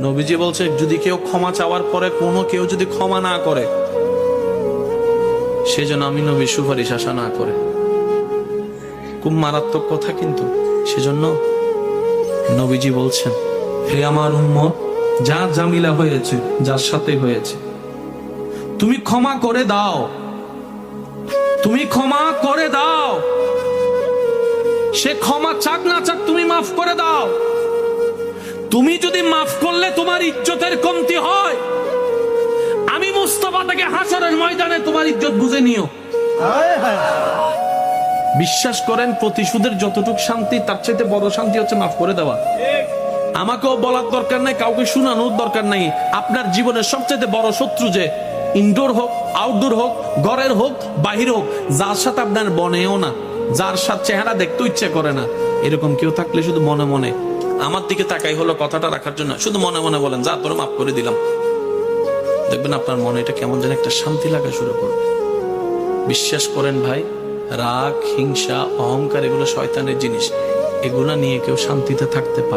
নবীজি বলছে যদি কেউ ক্ষমা চাওয়ার পরে কোনো কেউ যদি ক্ষমা না করে, সেজন্য আমি নবীর সুপারিশ আশা না করে। খুব মারাত্মক কথা কিন্তু। সেজন্য নবীজি বলছেন, হে আমার উম্মত, যা জামিলা হয়েছে, যার সাথে হয়েছে, তুমি ক্ষমা করে দাও, তুমি ক্ষমা করে দাও। সে ক্ষমা চাক না চাক তুমি মাফ করে দাও। তুমি যদি মাফ করলে তোমার ইজ্জতের কমতি হয়, আমি মুস্তাফা থেকে হাসরের ময়দানে তোমার ইজ্জত বুঝে নিও। বিশ্বাস করেন, প্রতিশোধের যতটুকু শান্তি, তার চাইতে বড় শান্তি হচ্ছে মাফ করে দেওয়া। আমাকেও বলার দরকার নাই, কাউকে শোনানোর দরকার নাই। আপনার জীবনের সবচেয়ে বড় শত্রু যে ইনডোর হোক, আউটডোর হোক, ঘরের হোক, বাহির হোক, যার সাথে আপনার বনেও না, যার সাথে চেহারা দেখতে ইচ্ছে করে না, এরকম কেউ থাকলে শুধু মনে মনে আমার দিকে তাকাই হলো কথাটা রাখার জন্য, শুধু মনে মনে বলেন, যা তোর মাফ করে দিলাম। দেখবেন আপনার মনে এটা কেমন যেন একটা শান্তি লাগা শুরু করবে। বিশ্বাস করেন ভাই, রাগ, হিংসা, অহংকার এগুলো শয়তানের জিনিস। এগুলা নিয়ে কেউ শান্তিতে থাকতে পারে।